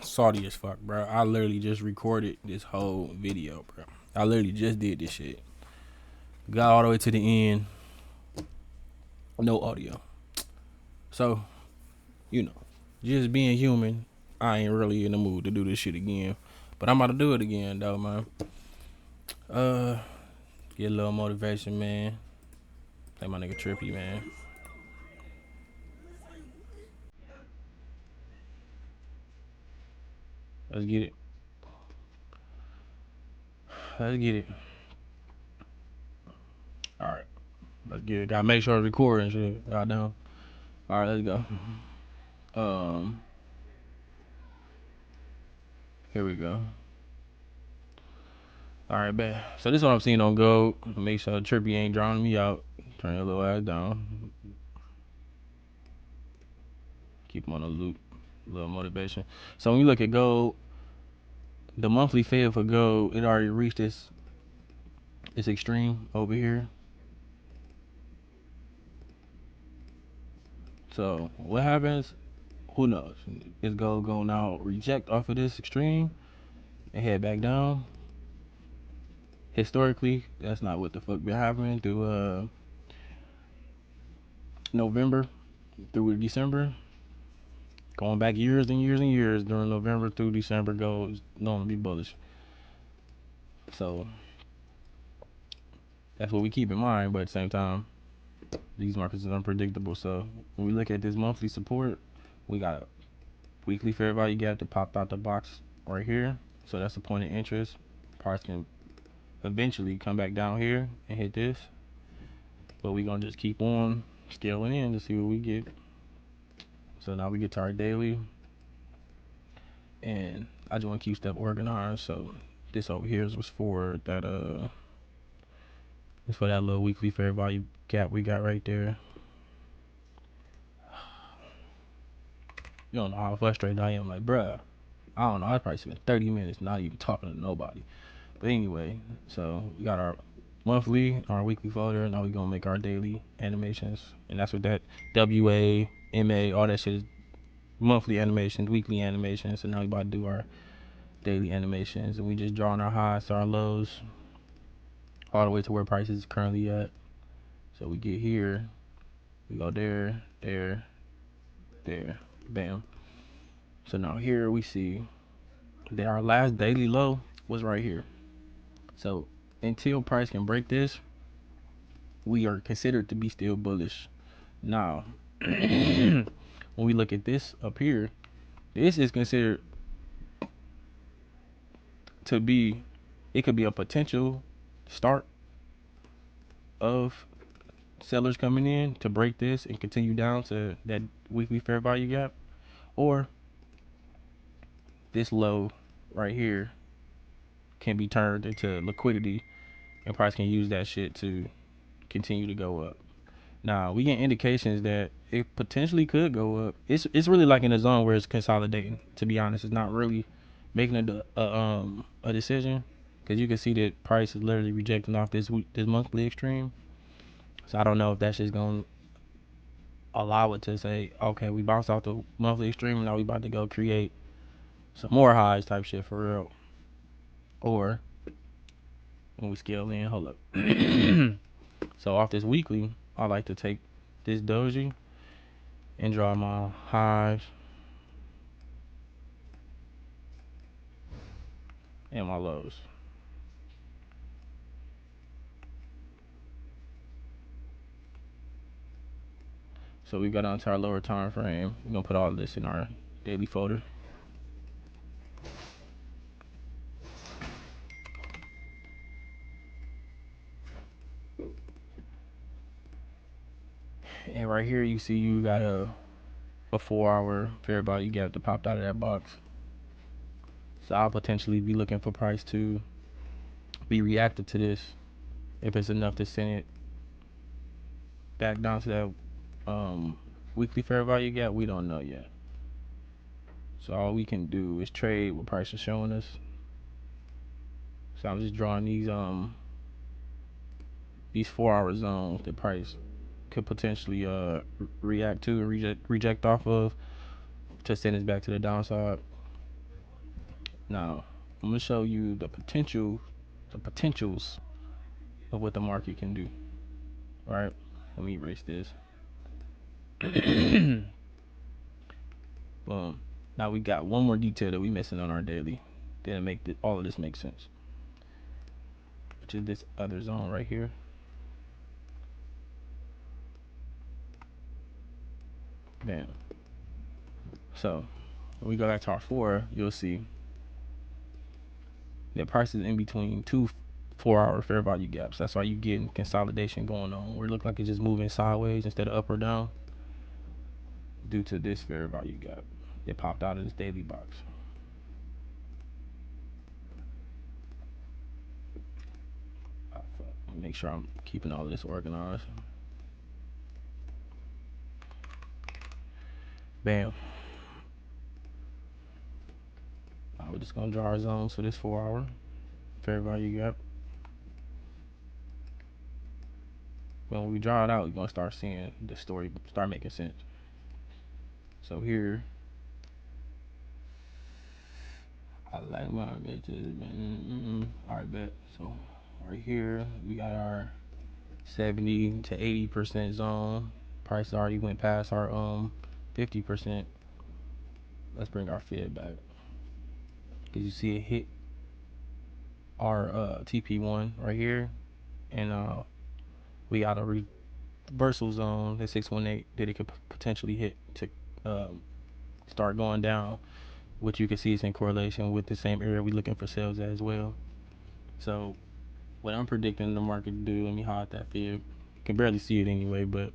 Salty as fuck, bro. I literally just recorded this whole video, bro. I literally just did this shit. Got all the way to the end, no audio. So, you know, just being human, I ain't really in the mood to do this shit again. But I'm about to do it again, though, man. Get a little motivation, man. Like my nigga Trippy, man. Let's get it. Let's get it. All right. Let's get it. Gotta make sure it's recording shit. Goddamn. All right, let's go. Um, Here we go. All right, bet. So this is what I'm seeing on Go. Make sure Trippy ain't drowning me out. Turn your little ass down. Keep him on a loop. A little motivation. So when you look at Gold, the monthly fib for Gold, it already reached its extreme over here. So what happens? Who knows? Is Gold gonna now reject off of this extreme and head back down? Historically, that's not what the fuck been happening through November through December. Going back years and years and years, during November through December, goes known to be bullish. So that's what we keep in mind. But at the same time, these markets are unpredictable. So when we look at this monthly support, we got a weekly fair value gap that popped out the box right here. So that's a point of interest. Price can eventually come back down here and hit this. But we gonna just keep on scaling in to see what we get. So now we get to our daily. And I just want to keep stuff organized. So this over here was for that it's for that little weekly fair value gap we got right there. You don't know how frustrated I am. Like, bruh, I don't know. I probably spent 30 minutes not even talking to nobody. But anyway, so we got our monthly, our weekly folder. Now we gonna make our daily animations, and that's what that WA, MA, all that shit is. Monthly animations, weekly animations. So now we about to do our daily animations, and we just drawing our highs to our lows, all the way to where price is currently at. So we get here, we go there, there, there, bam. So now here we see that our last daily low was right here. So until price can break this, we are considered to be still bullish. Now, when we look at this up here, this is considered to be, it could be a potential start of sellers coming in to break this and continue down to that weekly fair value gap, or this low right here can be turned into liquidity and price can use that shit to continue to go up. Now we get indications that it potentially could go up. It's really like in a zone where it's consolidating. To be honest, it's not really making a decision, because you can see that price is literally rejecting off this monthly extreme. So I don't know if that's just gonna allow it to say, okay, we bounced off the monthly extreme, now we about to go create some more highs type shit for real, or when we scale in, hold up. So off this weekly, I like to take this doji and draw my highs and my lows. So we got onto our lower time frame. We're gonna put all of this in our daily folder. And right here you see you got a 4 hour fair value gap that popped out of that box. So I'll potentially be looking for price to be reactive to this if it's enough to send it back down to that weekly fair value gap. We don't know yet. So all we can do is trade what price is showing us. So I'm just drawing these 4 hour zones that price could potentially react to and reject off of to send us back to the downside. Now, I'm gonna show you the potentials of what the market can do. All right, let me erase this. Boom. Now we got one more detail that we missing on our daily. Didn't make all of this make sense. Which is this other zone right here. Bam. So when we go back to our 4, you'll see that prices in between two 4-hour fair value gaps. That's why you getting consolidation going on. Where it look like it's just moving sideways instead of up or down due to this fair value gap that popped out of this daily box. Make sure I'm keeping all of this organized. Bam. We're just gonna draw our zones for this 4-hour fair value gap. When we draw it out, you're gonna start seeing the story start making sense. So here, I like my bitches. Alright, bet. So right here, we got our 70 to 80% zone. Price already went past our 50%. Let's bring our fib back. Cause you see it hit our TP1 right here, and we got a reversal zone that 618 that it could potentially hit to start going down, which you can see is in correlation with the same area we looking for sales as well. So what I'm predicting the market to do, let me hide that fib. You can barely see it anyway, but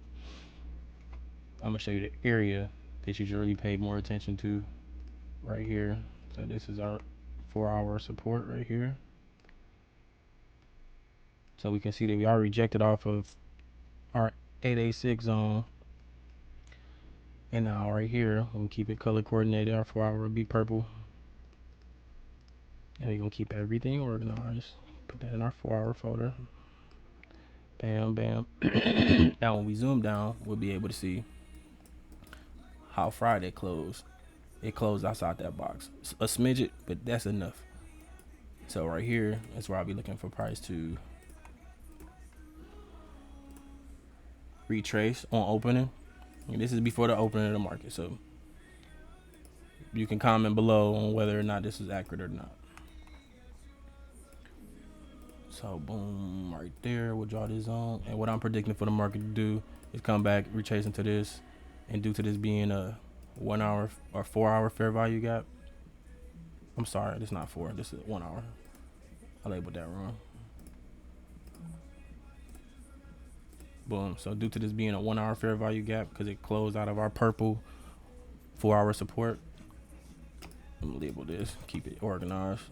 I'm gonna show you the area that you should really pay more attention to right here. So this is our 4-hour support right here. So we can see that we are rejected off of our 886 zone. And now right here, we'll keep it color coordinated. Our 4-hour will be purple. And we're gonna keep everything organized. Put that in our 4-hour folder. Bam, bam. Now when we zoom down, we'll be able to see how Friday closed. It closed outside that box. A smidget, but that's enough. So right here is where I'll be looking for price to retrace on opening. And this is before the opening of the market. So you can comment below on whether or not this is accurate or not. So boom, right there, we'll draw this zone. And what I'm predicting for the market to do is come back, retrace into this, and due to this being a 1-hour or 4-hour fair value gap. I'm sorry, this is not 4, this is 1 hour. I labeled that wrong. Boom, so due to this being a 1-hour fair value gap, because it closed out of our purple 4-hour support, I'm gonna label this, keep it organized.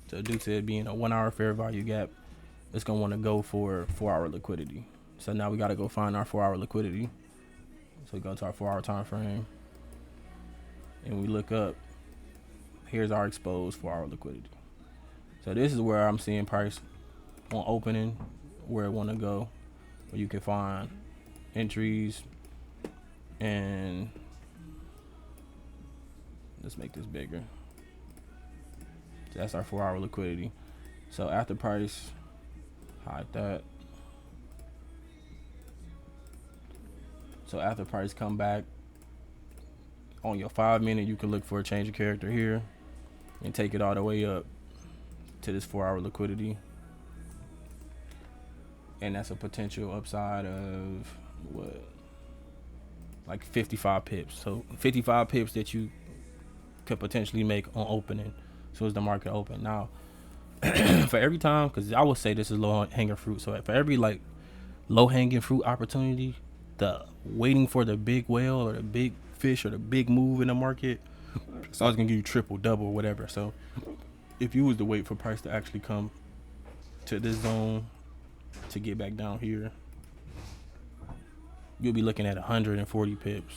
So due to it being a 1-hour fair value gap, it's gonna want to go for 4-hour liquidity. So now we gotta go find our 4-hour liquidity. So we go to our 4-hour time frame, and we look up. Here's our exposed 4-hour liquidity. So this is where I'm seeing price on opening, where it want to go, where you can find entries. And let's make this bigger. So that's our 4-hour liquidity. So after price, hide that. So after price come back on your 5-minute, you can look for a change of character here and take it all the way up to this 4-hour liquidity. And that's a potential upside of what, like 55 pips. So 55 pips that you could potentially make on opening. So as the market open now, for every time, because I would say this is low hanging fruit. So for every like low hanging fruit opportunity, the waiting for the big whale or the big fish or the big move in the market, so I was gonna give you triple, double, whatever. So if you was to wait for price to actually come to this zone to get back down here, you'll be looking at 140 pips.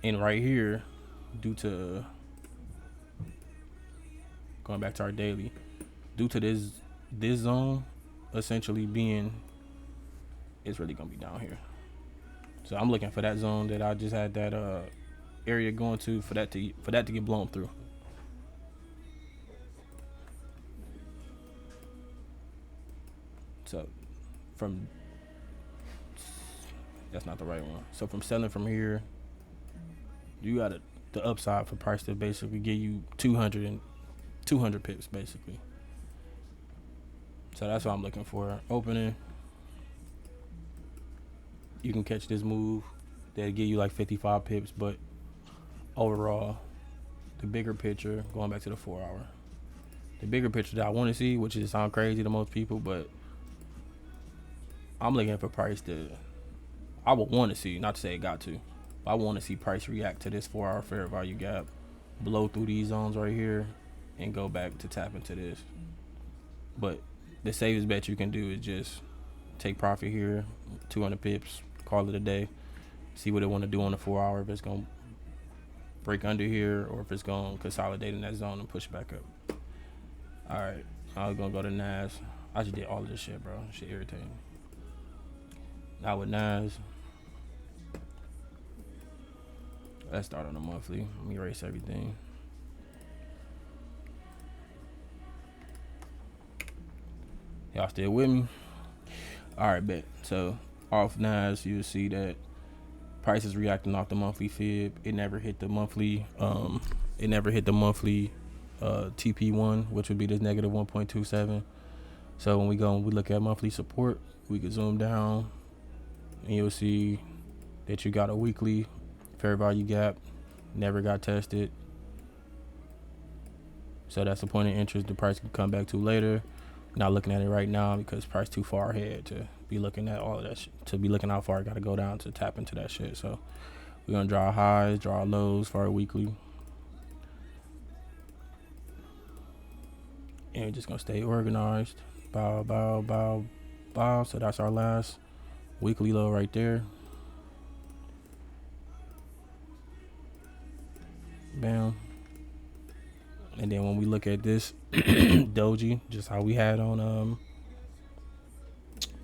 And right here, due to going back to our daily, due to this zone essentially being, it's really gonna be down here. So I'm looking for that zone that I just had that area going to for that to get blown through. So from that's not the right one. So from selling from here, you got the upside for price to basically give you 200 pips basically. So that's what I'm looking for. Opening, you can catch this move that'll give you like 55 pips, but overall, the bigger picture, going back to the 4 hour, the bigger picture that I want to see, which is sound crazy to most people, but I'm looking for price to, I would want to see, not to say it got to, but I want to see price react to this 4 hour fair value gap, blow through these zones right here, and go back to tap into this. But the safest bet you can do is just take profit here, 200 pips, call it a day, see what they want to do on the 4 hour, if it's going to break under here or if it's going to consolidate in that zone and push back up. All right, I was going to go to NAS. I just did all of this shit, bro. Shit irritating. Now with NAS, let's start on the monthly. Let me erase everything. Y'all still with me? All right, bet. So off NAS, you'll see that price is reacting off the monthly fib. It never hit the monthly. TP1, which would be this negative 1.27. So when we look at monthly support, we can zoom down, and you'll see that you got a weekly fair value gap, never got tested. So that's a point of interest the price can come back to later. Not looking at it right now because price too far ahead to be looking at all of that shit. To be looking how far it got to go down to tap into that shit. So we're going to draw highs, draw lows for our weekly. And we're just going to stay organized. Bow, bow, bow, bow. So that's our last weekly low right there. Bam. And then when we look at this doji, just how we had on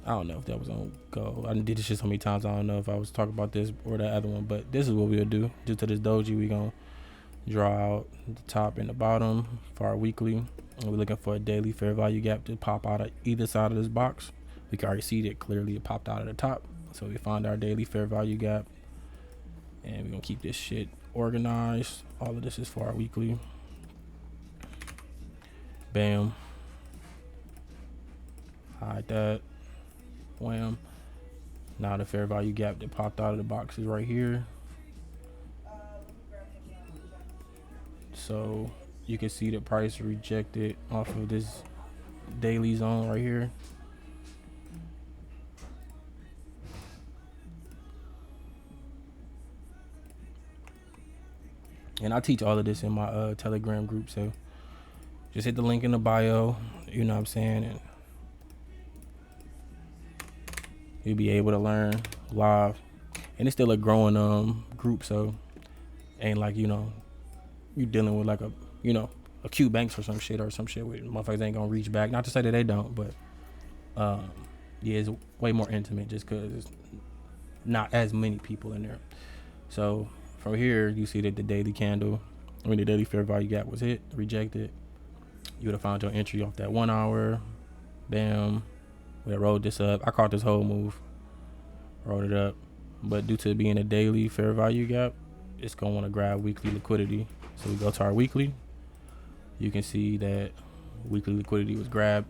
I don't know if that was on Go. I did this shit so many times, I don't know if I was talking about this or that other one, but this is what we'll do. Due to this doji, we gonna draw out the top and the bottom for our weekly. And we're looking for a daily fair value gap to pop out of either side of this box. We can already see that clearly it popped out of the top. So we find our daily fair value gap, and we're gonna keep this shit organized. All of this is for our weekly. Bam. Hide that. Wham. Now the fair value gap that popped out of the box is right here. So you can see the price rejected off of this daily zone right here. And I teach all of this in my Telegram group, so just hit the link in the bio, you know what I'm saying, and you'll be able to learn live. And it's still a growing group, so ain't like, you dealing with like a Q Banks or some shit where motherfuckers ain't gonna reach back. Not to say that they don't, but yeah, it's way more intimate just because it's not as many people in there. So from here, you see that the daily candle, the daily fair value gap was hit, rejected. You would have found your entry off that 1 hour. Bam. We rolled this up. I caught this whole move. Rolled it up. But due to it being a daily fair value gap, it's going to want to grab weekly liquidity. So we go to our weekly. You can see that weekly liquidity was grabbed.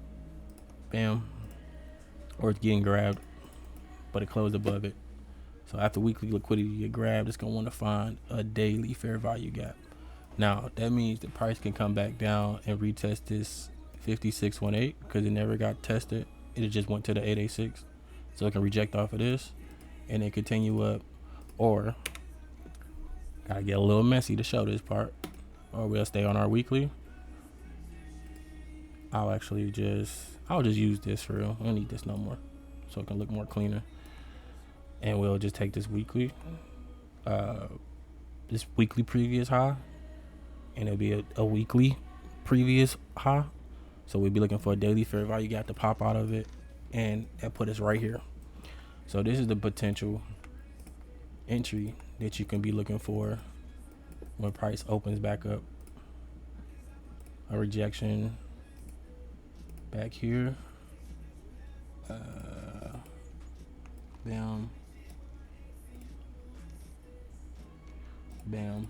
Bam. Or it's getting grabbed, but it closed above it. So after weekly liquidity get grabbed, it's going to want to find a daily fair value gap. Now, that means the price can come back down and retest this 5618 because it never got tested. It just went to the 886. So it can reject off of this and then continue up. Or, gotta get a little messy to show this part. Or we'll stay on our weekly. I'll just use this for real. I don't need this no more. So it can look more cleaner. And we'll just take this weekly previous high, and it'll be a weekly previous high. So we'll be looking for a daily fair value gap to pop out of it, and that put us right here. So this is the potential entry that you can be looking for when price opens back up. A rejection back here. Bam. Bam.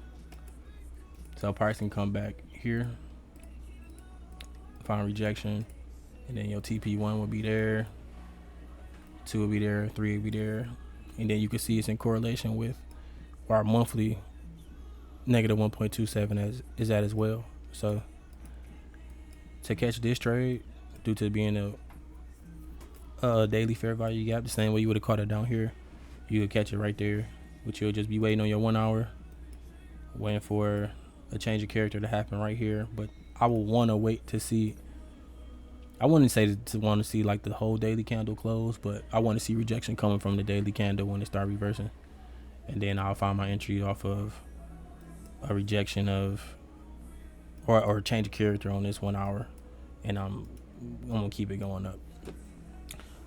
So price can come back here. Find rejection. And then your TP1 will be there. 2 will be there. 3 will be there. And then you can see it's in correlation with our monthly negative 1.27 is at as well. So to catch this trade, due to being a daily fair value gap, the same way you would have caught it down here, you would catch it right there, which you'll just be waiting on your 1 hour, waiting for a change of character to happen right here. But I will want to wait to see. I wouldn't say to want to see like the whole daily candle close, but I want to see rejection coming from the daily candle when it start reversing, and then I'll find my entry off of a rejection of or change of character on this 1 hour, and I'm gonna keep it going up.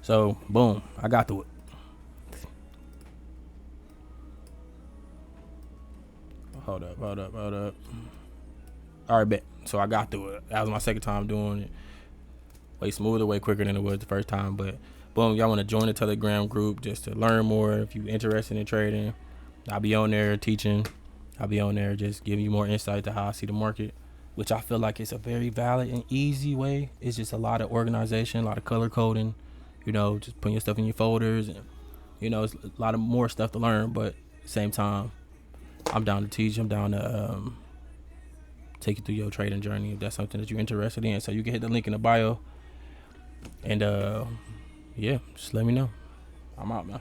So boom, I got through it. Hold up. All right, bet. So I got through it. That was my second time doing it. Way smoother, way quicker than it was the first time. But boom, y'all want to join the Telegram group just to learn more. If you're interested in trading, I'll be on there teaching. I'll be on there just giving you more insight to how I see the market, which I feel like it's a very valid and easy way. It's just a lot of organization, a lot of color coding, just putting your stuff in your folders, and it's a lot of more stuff to learn. But at the same time, I'm down to teach. I'm down to take you through your trading journey if that's something that you're interested in. So you can hit the link in the bio. And yeah, just let me know. I'm out, man.